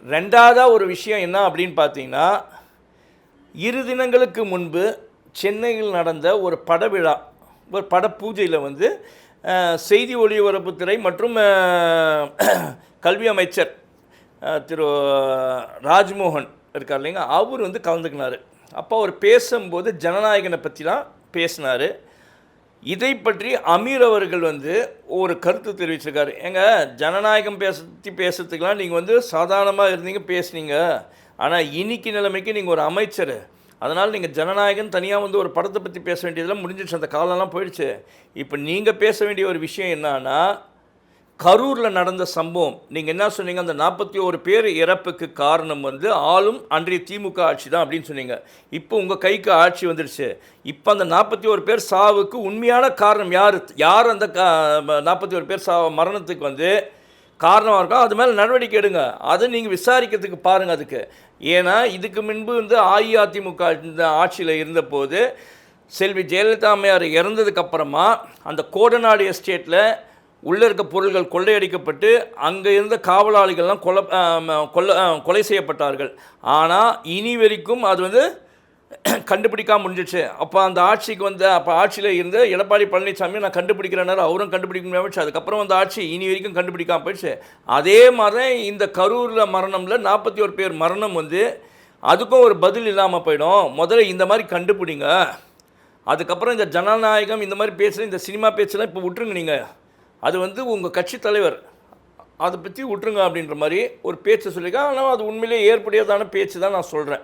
ரெண்டாவதாக ஒரு விஷயம் என்ன அப்படின்னு பார்த்தீங்கன்னா, 2 தினங்களுக்கு முன்பு சென்னையில் நடந்த ஒரு படவிழா, ஒரு பட பூஜையில் வந்து செய்தி ஒலிபரப்புத்துறை மற்றும் கல்வி அமைச்சர் திரு ராஜ்மோகன் இருக்கார் இல்லைங்க, அவர் வந்து கலந்துக்கினார். அப்போ அவர் பேசும்போது ஜனநாயகனை பற்றிலாம் பேசினார். இதை பற்றி அமீர் அவர்கள் வந்து ஒரு கருத்து தெரிவிச்சிருக்காரு. ஏங்க, ஜனநாயகம் பேசுறதுக்கெலாம் நீங்கள் வந்து சாதாரணமாக இருந்தீங்க, பேசுனீங்க. ஆனால் இன்னைக்கு நிலைமைக்கு நீங்கள் ஒரு அமைச்சர், அதனால் நீங்கள் ஜனநாயகம் தனியாக வந்து ஒரு படத்தை பற்றி பேச வேண்டியதெல்லாம் முடிஞ்சிடுச்சு, அந்த காலம்லாம் போயிடுச்சு. இப்போ நீங்கள் பேச வேண்டிய ஒரு விஷயம் என்னன்னா, கரூரில் நடந்த சம்பவம். நீங்கள் என்ன சொன்னீங்க, அந்த 41 பேர் இறப்புக்கு காரணம் வந்து ஆளும் அன்றைய திமுக ஆட்சி தான் அப்படின்னு சொன்னீங்க. இப்போ உங்கள் கைக்கு ஆட்சி வந்துடுச்சு. இப்போ அந்த 41 பேர் சாவுக்கு உண்மையான காரணம் யார் அந்த 41 பேர் மரணத்துக்கு வந்து காரணமாக இருக்கோ அது மேலே நடவடிக்கை எடுங்க. அதை நீங்கள் விசாரிக்கிறதுக்கு பாருங்கள் அதுக்கு. ஏன்னா இதுக்கு முன்பு வந்து அஇஅதிமுக இந்த ஆட்சியில் இருந்தபோது செல்வி ஜெயலலிதா அம்மையார் இறந்ததுக்கப்புறமா அந்த கோடநாடு எஸ்டேட்டில் உள்ளே இருக்க பொருள்கள் கொள்ளையடிக்கப்பட்டு அங்கே இருந்த காவலாளிகள்லாம் கொலை செய்யப்பட்டார்கள். ஆனால் இனி வரைக்கும் அது வந்து கண்டுபிடிக்காம முடிஞ்சிச்சு. அப்போ அந்த ஆட்சிக்கு வந்து ஆட்சியில் இருந்த எடப்பாடி பழனிசாமி நான் கண்டுபிடிக்கிறேன்னாரு, அவரும் கண்டுபிடிக்க முடியாமல் அதுக்கப்புறம் அந்த ஆட்சி இனி வரைக்கும் கண்டுபிடிக்காமல் போயிடுச்சு. அதே மாதிரி இந்த கரூரில் மரணம்ல 41 பேர் மரணம் வந்து அதுக்கும் ஒரு பதில் இல்லாமல் போயிடும். முதல்ல இந்த மாதிரி கண்டுபிடிங்க, அதுக்கப்புறம் இந்த ஜனநாயகம் இந்த மாதிரி பேசுகிற இந்த சினிமா பேச்செல்லாம் இப்போ விட்டுருங்க. நீங்கள் அது வந்து உங்கள் கட்சி தலைவர், அதை பற்றி விட்டுருங்க அப்படின்ற மாதிரி ஒரு பேச்சு சொல்லியிருக்கேன். ஆனால் அது உண்மையிலே ஏற்புடையதான பேச்சு தான் நான் சொல்கிறேன்.